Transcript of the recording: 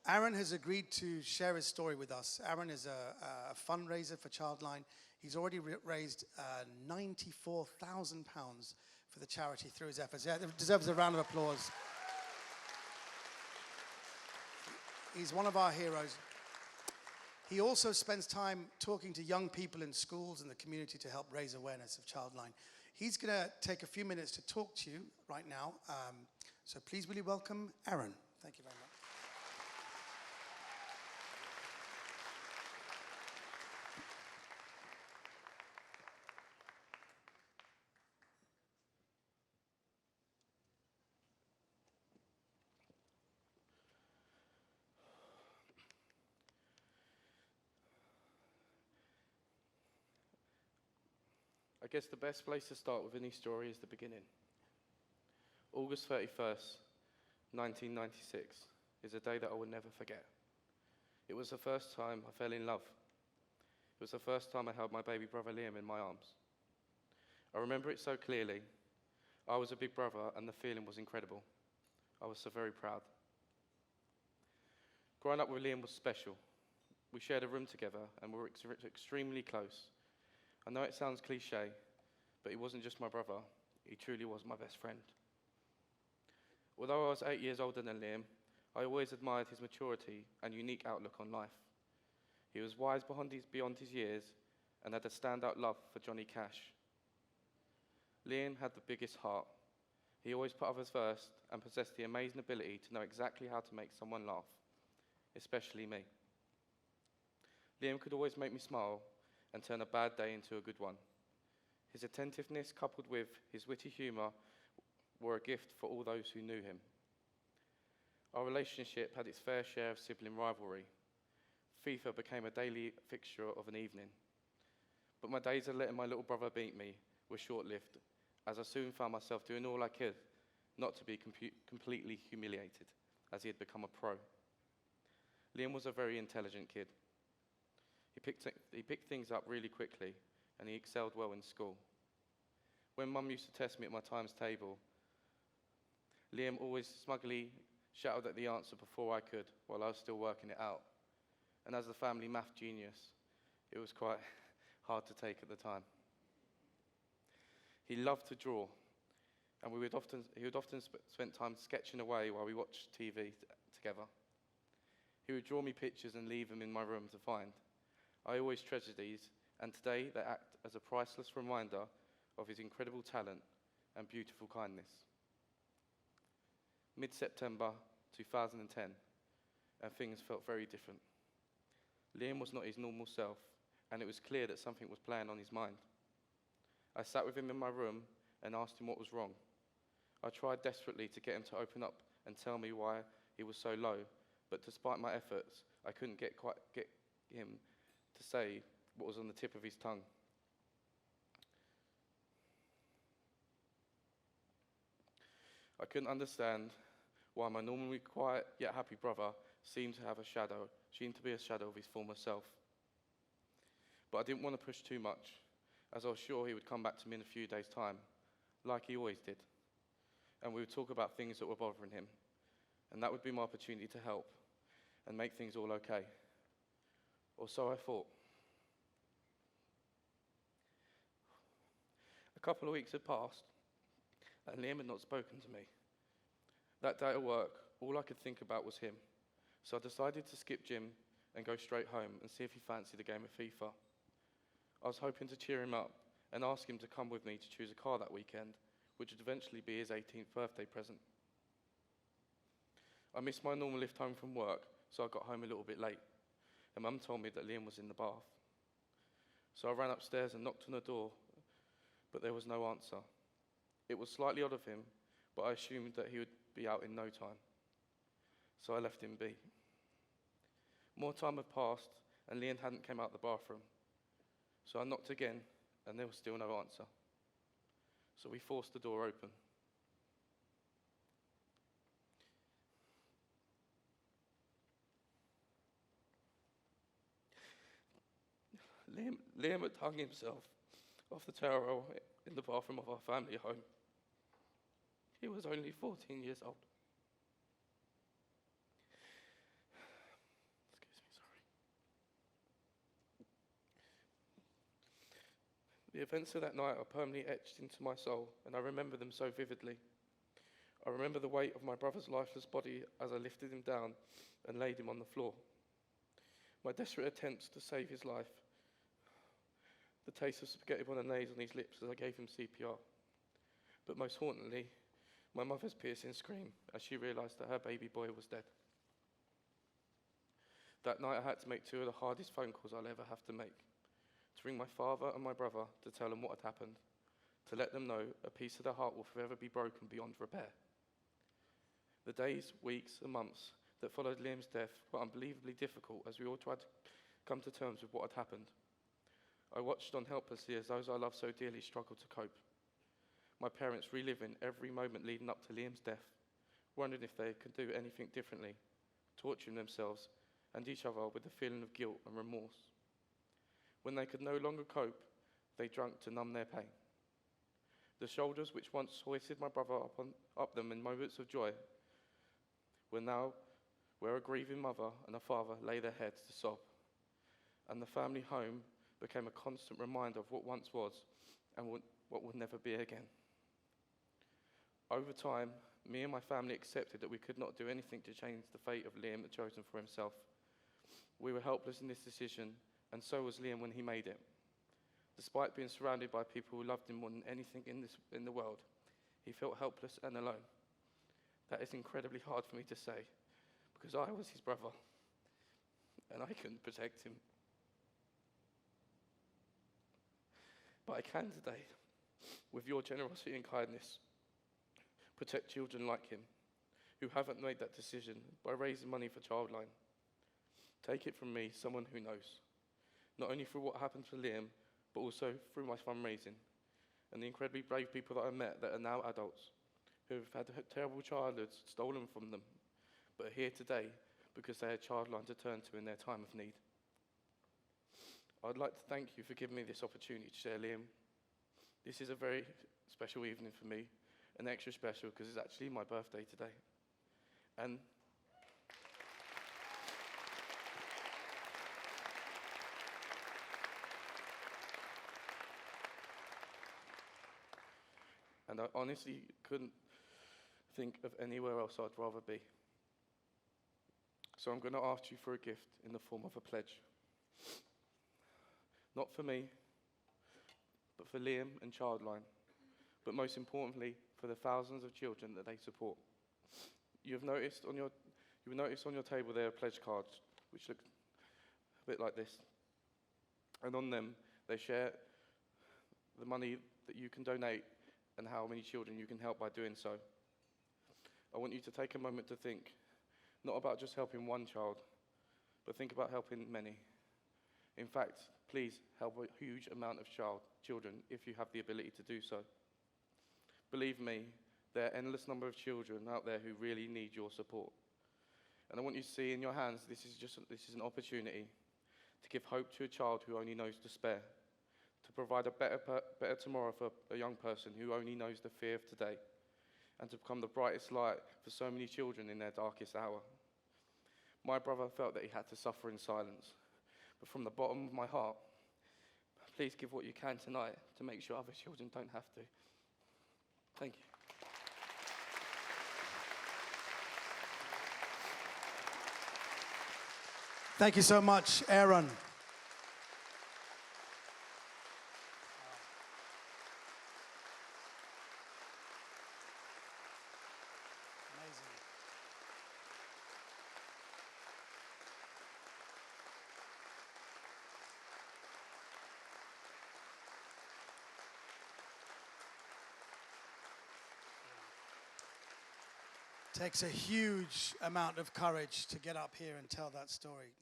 Aaron has agreed to share his story with us. Aaron is a fundraiser for Childline. He's already raised £94,000 for the charity through his efforts. Yeah, it deserves a round of applause. He's one of our heroes. He also spends time talking to young people in schools and the community to help raise awareness of Childline. He's going to take a few minutes to talk to you right now. So please will you welcome Aaron. Thank you very much. I guess the best place to start with any story is the beginning. August 31st, 1996 is a day that I will never forget. It was the first time I fell in love. It was the first time I held my baby brother Liam in my arms. I remember it so clearly. I was a big brother and the feeling was incredible. I was so very proud. Growing up with Liam was special. We shared a room together and we were extremely close. I know it sounds cliche, but he wasn't just my brother, he truly was my best friend. Although I was 8 years older than Liam, I always admired his maturity and unique outlook on life. He was wise beyond his years and had a standout love for Johnny Cash. Liam had the biggest heart. He always put others first and possessed the amazing ability to know exactly how to make someone laugh, especially me. Liam could always make me smile and turn a bad day into a good one. His attentiveness, coupled with his witty humour, were a gift for all those who knew him. Our relationship had its fair share of sibling rivalry. FIFA became a daily fixture of an evening. But my days of letting my little brother beat me were short-lived, as I soon found myself doing all I could not to be completely humiliated, as he had become a pro. Liam was a very intelligent kid. He picked things up really quickly, and he excelled well in school. When Mum used to test me at my times table, Liam always smugly shouted at the answer before I could, while I was still working it out. And as the family math genius, it was quite hard to take at the time. He loved to draw, and he would often spend time sketching away while we watched TV together. He would draw me pictures and leave them in my room to find. I always treasure these, and today they act as a priceless reminder of his incredible talent and beautiful kindness. Mid-September 2010, and things felt very different. Liam was not his normal self, and it was clear that something was playing on his mind. I sat with him in my room and asked him what was wrong. I tried desperately to get him to open up and tell me why he was so low, but despite my efforts, I couldn't get him to say what was on the tip of his tongue. I couldn't understand why my normally quiet yet happy brother seemed to be a shadow of his former self. But I didn't want to push too much, as I was sure he would come back to me in a few days' time, like he always did. And we would talk about things that were bothering him, and that would be my opportunity to help and make things all okay. Or so I thought. A couple of weeks had passed, and Liam had not spoken to me. That day at work, all I could think about was him, so I decided to skip gym and go straight home and see if he fancied a game of FIFA. I was hoping to cheer him up and ask him to come with me to choose a car that weekend, which would eventually be his 18th birthday present. I missed my normal lift home from work, so I got home a little bit late, and Mum told me that Liam was in the bath. So I ran upstairs and knocked on the door, but there was no answer. It was slightly odd of him, but I assumed that he would be out in no time. So I left him be. More time had passed, and Liam hadn't come out the bathroom. So I knocked again, and there was still no answer. So we forced the door open. Liam had hung himself off the tower in the bathroom of our family home. He was only 14 years old. The events of that night are permanently etched into my soul, and I remember them so vividly. I remember the weight of my brother's lifeless body as I lifted him down and laid him on the floor. My desperate attempts to save his life. The taste of spaghetti bolognese on his lips as I gave him CPR. But most hauntingly, my mother's piercing scream as she realised that her baby boy was dead. That night I had to make two of the hardest phone calls I'll ever have to make. To ring my father and my brother to tell them what had happened, to let them know a piece of their heart will forever be broken beyond repair. The days, weeks and months that followed Liam's death were unbelievably difficult as we all tried to come to terms with what had happened. I watched on helplessly as those I loved so dearly struggled to cope. My parents reliving every moment leading up to Liam's death, wondering if they could do anything differently, torturing themselves and each other with the feeling of guilt and remorse. When they could no longer cope, they drank to numb their pain. The shoulders which once hoisted my brother up them in moments of joy were now where a grieving mother and a father lay their heads to sob, and the family home became a constant reminder of what once was and what would never be again. Over time, me and my family accepted that we could not do anything to change the fate of Liam had chosen for himself. We were helpless in this decision, and so was Liam when he made it. Despite being surrounded by people who loved him more than anything in the world, he felt helpless and alone. That is incredibly hard for me to say, because I was his brother, and I couldn't protect him. But I can today, with your generosity and kindness, protect children like him, who haven't made that decision, by raising money for Childline. Take it from me, someone who knows, not only through what happened to Liam, but also through my fundraising, and the incredibly brave people that I met that are now adults, who have had terrible childhoods stolen from them, but are here today because they had Childline to turn to in their time of need. I'd like to thank you for giving me this opportunity to share Liam. This is a very special evening for me, and extra special because it's actually my birthday today. And I honestly couldn't think of anywhere else I'd rather be. So I'm going to ask you for a gift in the form of a pledge. Not for me, but for Liam and Childline, but most importantly, for the thousands of children that they support. You will notice on your table there are pledge cards, which look a bit like this. And on them, they share the money that you can donate and how many children you can help by doing so. I want you to take a moment to think, not about just helping one child, but think about helping many. In fact, please help a huge amount of children if you have the ability to do so. Believe me, there are endless number of children out there who really need your support. And I want you to see in your hands, this is an opportunity to give hope to a child who only knows despair, to provide a better tomorrow for a young person who only knows the fear of today, and to become the brightest light for so many children in their darkest hour. My brother felt that he had to suffer in silence, but from the bottom of my heart, please give what you can tonight to make sure other children don't have to. Thank you. Thank you so much, Aaron. Takes a huge amount of courage to get up here and tell that story.